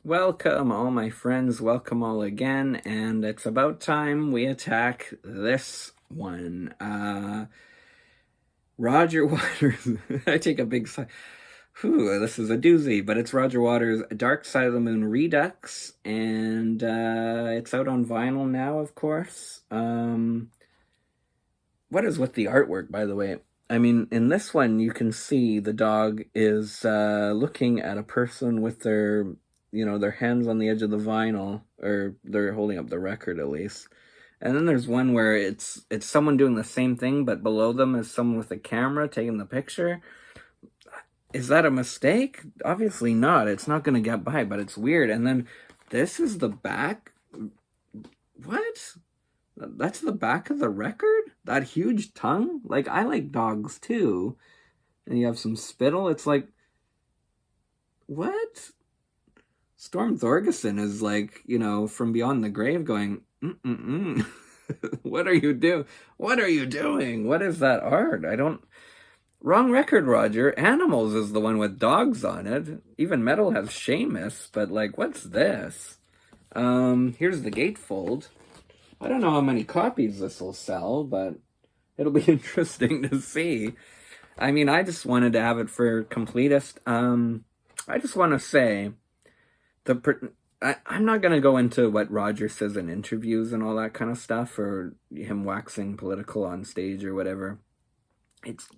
Welcome, all my friends. Welcome all again. And it's about time we attack this one. Roger Waters. I take a big sigh. Whew, this is a doozy, but it's Roger Waters' Dark Side of the Moon Redux. And it's out on vinyl now, of course. What is with the artwork, by the way? I mean, in this one, you can see the dog is looking at a person with their hands on the edge of the vinyl, or they're holding up the record at least. And then there's one where it's someone doing the same thing, but below them is someone with a camera taking the picture. Is that a mistake? Obviously not. It's not going to get by, but it's weird. And then this is the back. What? That's the back of the record? That huge tongue? Like, I like dogs too. And you have some spittle. It's like, what? Storm Thorgerson is like, from beyond the grave going, mm-mm-mm. What are you doing? What are you doing? What is that art? Wrong record, Roger. Animals is the one with dogs on it. Even Metal has Seamus, but like, what's this? Here's the gatefold. I don't know how many copies this will sell, but it'll be interesting to see. I mean, I just wanted to have it for completist. I just want to say, I'm not going to go into what Roger says in interviews and all that kind of stuff, or him waxing political on stage or whatever.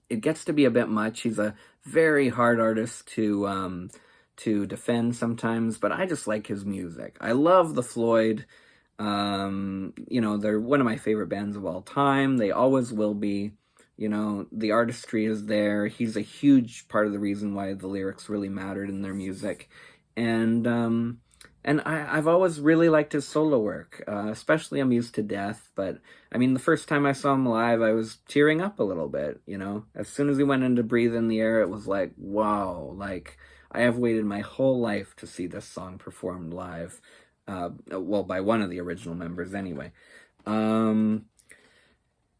It gets to be a bit much. He's a very hard artist to defend sometimes, but I just like his music. I love the Floyd. They're one of my favorite bands of all time. They always will be. The artistry is there. He's a huge part of the reason why the lyrics really mattered in their music. And I've always really liked his solo work, especially Amused to Death. But, I mean, the first time I saw him live, I was tearing up a little bit, As soon as he went into Breathe in the Air, it was like, wow, like, I have waited my whole life to see this song performed live. By one of the original members, anyway.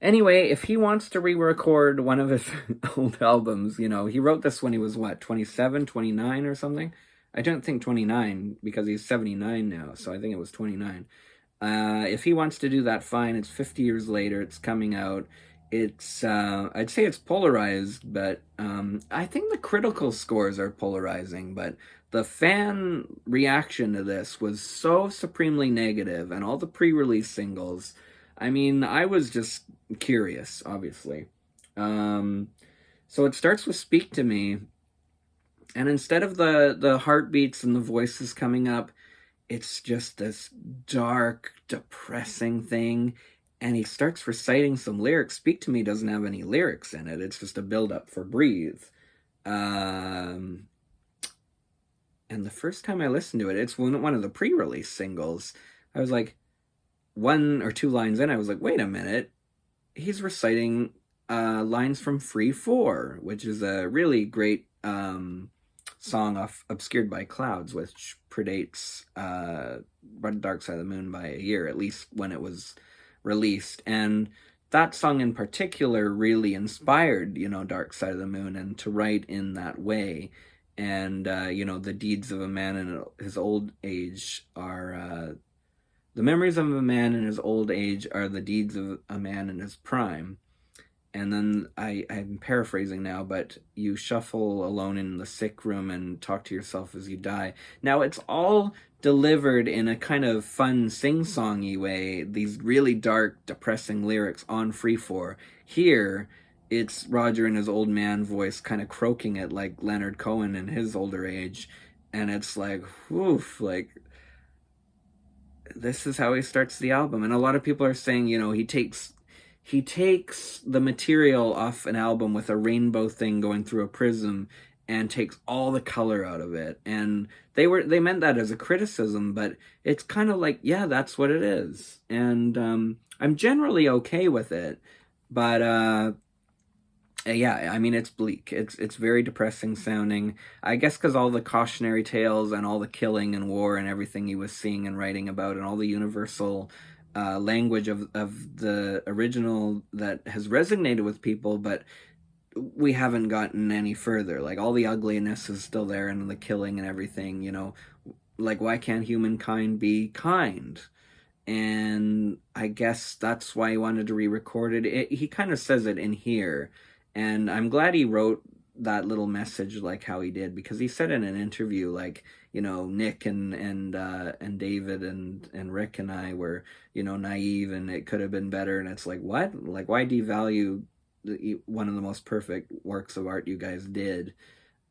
Anyway, if he wants to re-record one of his old albums, he wrote this when he was, 27, 29 or something? I don't think 29, because he's 79 now, so I think it was 29. If he wants to do that, fine. It's 50 years later. It's coming out. It's, I'd say it's polarized, but I think the critical scores are polarizing, but the fan reaction to this was so supremely negative, and all the pre-release singles. I mean, I was just curious, obviously. So it starts with Speak to Me, and instead of the heartbeats and the voices coming up, it's just this dark, depressing thing. And he starts reciting some lyrics. Speak to Me doesn't have any lyrics in it. It's just a build-up for Breathe. And the first time I listened to it, it's one of the pre-release singles. I was like, one or two lines in, I was like, wait a minute. He's reciting lines from Free 4, which is a really great song Obscured by Clouds, which predates Dark Side of the Moon by a year, at least when it was released. And that song in particular really inspired, Dark Side of the Moon, and to write in that way. And, the deeds of a man in his old age are, the memories of a man in his old age are the deeds of a man in his prime. And then I'm paraphrasing now, but you shuffle alone in the sick room and talk to yourself as you die. Now, it's all delivered in a kind of fun sing-songy way, these really dark, depressing lyrics on Free 4. Here, it's Roger in his old man voice kind of croaking it like Leonard Cohen in his older age. And it's like, woof, like, this is how he starts the album. And a lot of people are saying, he takes the material off an album with a rainbow thing going through a prism and takes all the color out of it. And they meant that as a criticism, but it's kind of like, yeah, that's what it is. And I'm generally okay with it, but yeah, I mean, it's bleak. It's very depressing sounding. I guess because all the cautionary tales and all the killing and war and everything he was seeing and writing about, and all the universal language of the original that has resonated with people, but we haven't gotten any further. Like, all the ugliness is still there, and the killing and everything, like, why can't humankind be kind? And I guess that's why he wanted to re-record it. He kind of says it in here, and I'm glad he wrote that little message like how he did, because he said in an interview, like, Nick and David and Rick and I were, naive, and it could have been better. And it's like, what? Like, why devalue one of the most perfect works of art you guys did,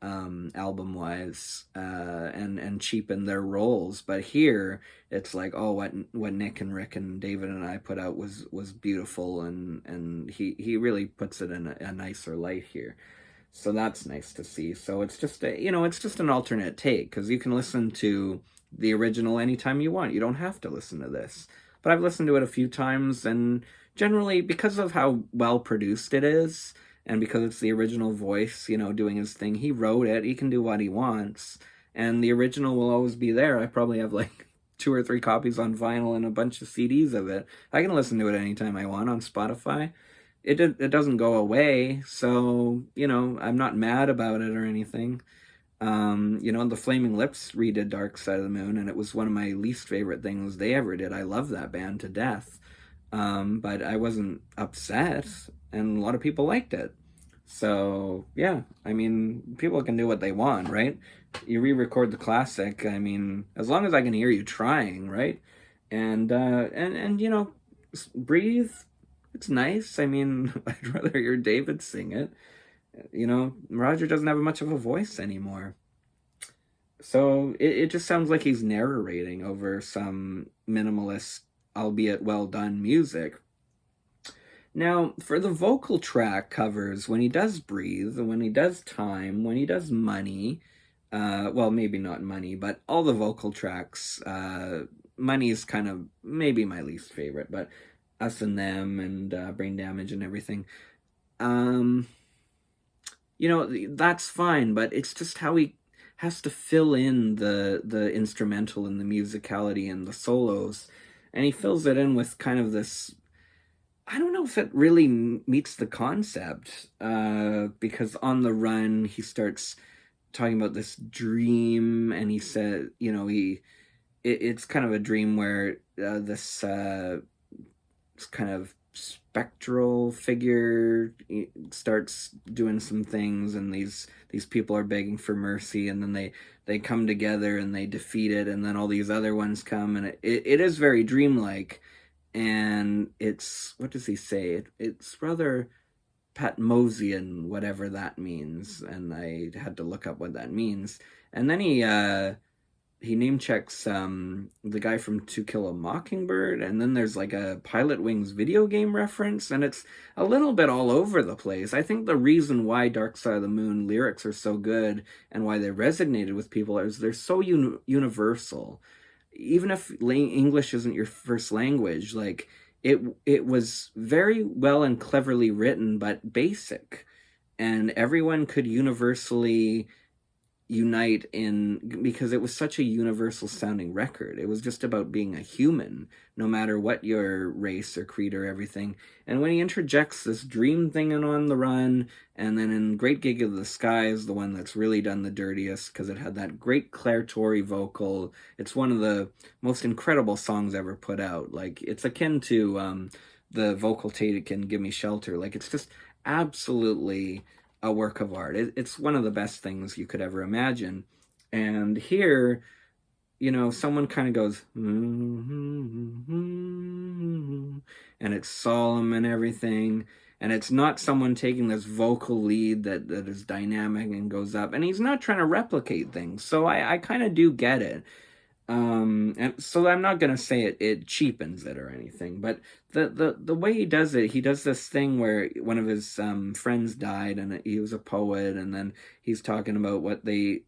album wise, and cheapen their roles? But here it's like, oh, what Nick and Rick and David and I put out was beautiful, and he really puts it in a nicer light here. So that's nice to see. So it's just it's just an alternate take, because you can listen to the original anytime you want. You don't have to listen to this. But I've listened to it a few times, and generally, because of how well produced it is, and because it's the original voice, doing his thing, he wrote it, he can do what he wants, and the original will always be there. I probably have like 2 or 3 copies on vinyl and a bunch of CDs of it. I can listen to it anytime I want on Spotify. It doesn't go away, so I'm not mad about it or anything. The Flaming Lips redid Dark Side of the Moon, and it was one of my least favorite things they ever did. I love that band to death. But I wasn't upset, and a lot of people liked it. So, yeah, I mean, people can do what they want, right? You re-record the classic, I mean, as long as I can hear you trying, right? And Breathe, it's nice. I mean, I'd rather hear David sing it. Roger doesn't have much of a voice anymore. So it just sounds like he's narrating over some minimalist, albeit well done music. Now, for the vocal track covers, when he does Breathe, when he does Time, when he does Money, well, maybe not Money, but all the vocal tracks, Money is kind of maybe my least favorite, but Us and Them and Brain Damage and everything. That's fine, but it's just how he has to fill in the instrumental and the musicality and the solos, and he fills it in with kind of this, I don't know if it really meets the concept, because on the run he starts talking about this dream, and he said, it's kind of a dream where this kind of spectral figure starts doing some things, and these people are begging for mercy, and then they come together and they defeat it, and then all these other ones come, and it is very dreamlike. And it's, what does he say? It's rather Patmosian, whatever that means, and I had to look up what that means. And then he name checks the guy from To Kill a Mockingbird, and then there's like a Pilot Wings video game reference, and it's a little bit all over the place. I think the reason why Dark Side of the Moon lyrics are so good and why they resonated with people is they're so universal. Even if English isn't your first language, like it was very well and cleverly written, but basic, and everyone could universally unite in, because it was such a universal sounding record. It was just about being a human, no matter what your race or creed or everything. And when he interjects this dream thing in On the Run, and then in Great Gig of the Sky is the one that's really done the dirtiest, because it had that great Claire Torrey vocal. It's one of the most incredible songs ever put out. Like, it's akin to the vocal take in Give Me Shelter. Like, it's just absolutely a work of art. It's one of the best things you could ever imagine. And here, someone kind of goes, and it's solemn and everything. And it's not someone taking this vocal lead that is dynamic and goes up. And he's not trying to replicate things. So I kind of do get it. And so I'm not going to say it cheapens it or anything, but the way he does it, he does this thing where one of his friends died, and he was a poet, and then he's talking about what they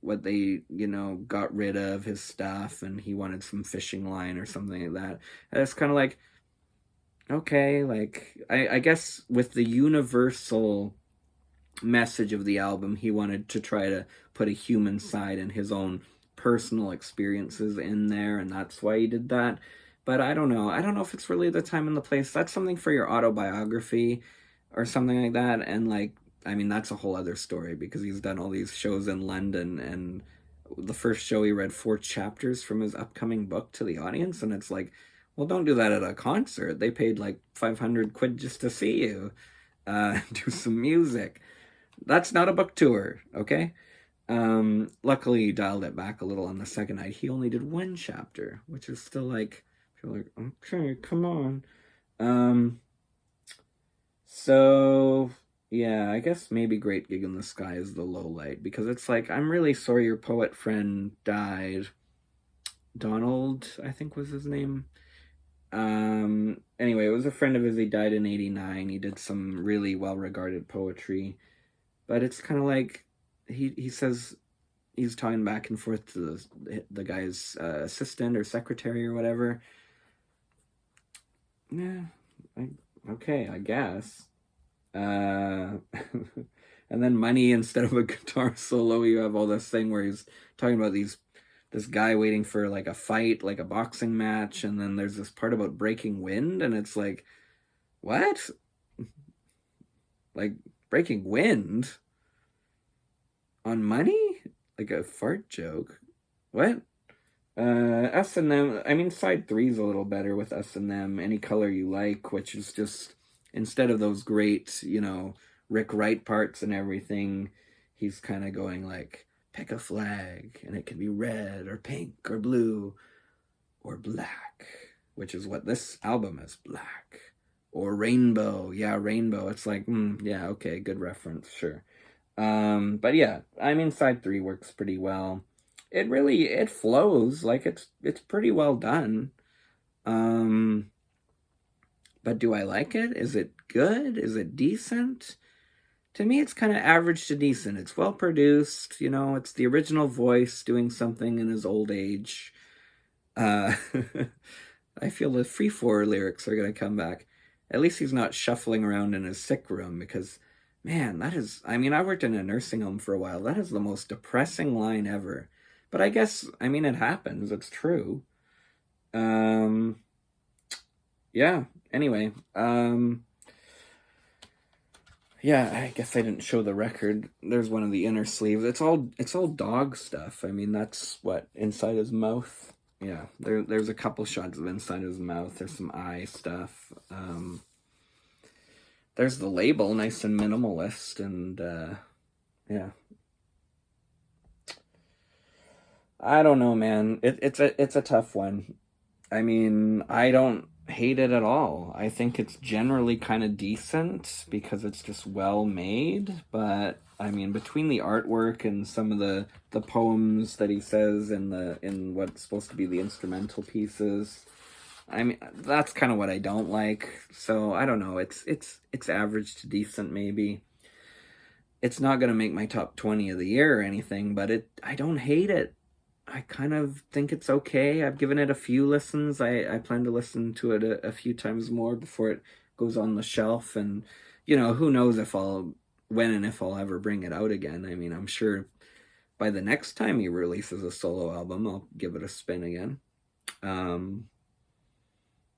got rid of, his stuff, and he wanted some fishing line or something like that. And it's kind of like, okay, like I guess with the universal message of the album, he wanted to try to put a human side and his own personal experiences in there, and that's why he did that. But I don't know if it's really the time and the place. That's something for your autobiography or something like that. And like, I mean, that's a whole other story, because he's done all these shows in London, and the first show he read 4 chapters from his upcoming book to the audience, and it's like, well, don't do that at a concert. They paid like 500 quid just to see you do some music. That's not a book tour, okay? Luckily he dialed it back a little on the second night. He only did 1 chapter, which is still like, I feel like, okay, come on. So yeah, I guess maybe Great Gig in the Sky is the low light, because it's like, I'm really sorry your poet friend died. Donald, I think was his name. Anyway, it was a friend of his. He died in 89. He did some really well-regarded poetry, but it's kind of like, he says he's talking back and forth to the guy's assistant or secretary or whatever. Yeah, okay, I guess. And then Money, instead of a guitar solo, you have all this thing where he's talking about this guy waiting for like a fight, like a boxing match, and then there's this part about breaking wind, and it's like, what? Like, breaking wind on Money? Like a fart joke? What? S&M, I mean, side 3 is a little better with S&M, Any Color You Like, which is just, instead of those great, Rick Wright parts and everything, he's kind of going like, pick a flag, and it can be red or pink or blue or black, which is what this album is, black. Or rainbow, yeah, rainbow. It's like, yeah, okay, good reference, sure. But yeah, I mean, side 3 works pretty well. It flows, like it's pretty well done. But do I like it? Is it good? Is it decent? To me, it's kind of average to decent. It's well produced, it's the original voice doing something in his old age. I feel the Free 4 lyrics are going to come back. At least he's not shuffling around in his sick room, because, man, I worked in a nursing home for a while. That is the most depressing line ever. But I guess, it happens. It's true. Yeah, anyway, yeah, I guess I didn't show the record. There's one of the inner sleeves. It's all dog stuff. That's what, inside his mouth. Yeah, there's a couple shots of inside his mouth. There's some eye stuff. There's the label, nice and minimalist, and yeah. I don't know, man. It's a tough one. I don't hate it at all. I think it's generally kind of decent because it's just well made, but between the artwork and some of the poems that he says in what's supposed to be the instrumental pieces, that's kind of what I don't like. So I don't know. It's average to decent, maybe. It's not gonna make my top 20 of the year or anything, but I don't hate it. I kind of think it's okay. I've given it a few listens. I plan to listen to it a few times more before it goes on the shelf. And, who knows when and if I'll ever bring it out again. I'm sure by the next time he releases a solo album, I'll give it a spin again. And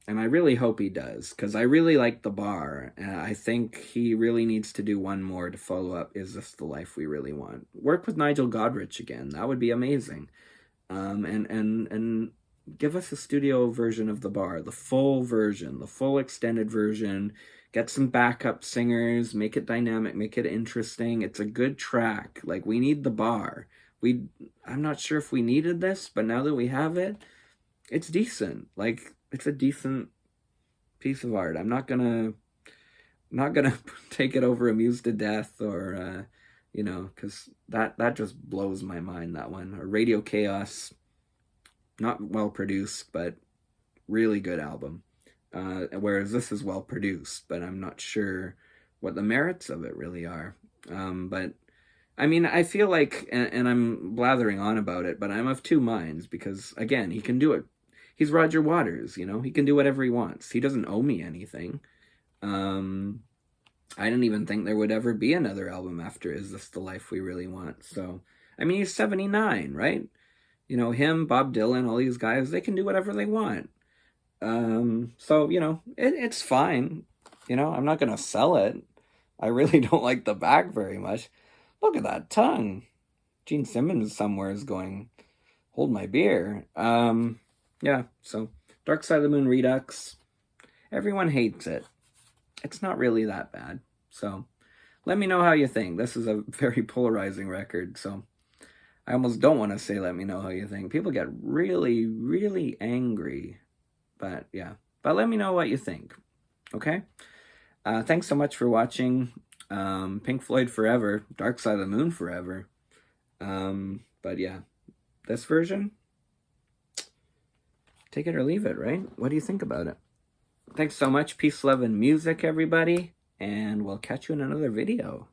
I really hope he does, because I really like The Bar. I think he really needs to do one more to follow up Is This the Life We Really Want? Work with Nigel Godrich again. That would be amazing. And give us a studio version of The Bar, the full version, the full extended version. Get some backup singers, make it dynamic, make it interesting. It's a good track. Like, we need The Bar. I'm not sure if we needed this, but now that we have it, it's decent. Like, it's a decent piece of art. I'm not gonna take it over Amused to Death or because that just blows my mind, that one. Or Radio Chaos, not well produced, but really good album. Whereas this is well produced, but I'm not sure what the merits of it really are. But I feel like, and I'm blathering on about it, but I'm of two minds, because again, he can do it. He's Roger Waters, he can do whatever he wants. He doesn't owe me anything. I didn't even think there would ever be another album after Is This the Life We Really Want? So, he's 79, right? Him, Bob Dylan, all these guys, they can do whatever they want. So, it's fine. I'm not going to sell it. I really don't like the back very much. Look at that tongue. Gene Simmons somewhere is going, hold my beer. Yeah, so Dark Side of the Moon Redux. Everyone hates it. It's not really that bad. So let me know how you think. This is a very polarizing record, so I almost don't want to say let me know how you think. People get really, really angry. But yeah. But let me know what you think. Okay? Thanks so much for watching. Pink Floyd forever. Dark Side of the Moon forever. But yeah. This version? Take it or leave it, right? What do you think about it? Thanks so much. Peace, love, and music, everybody. And we'll catch you in another video.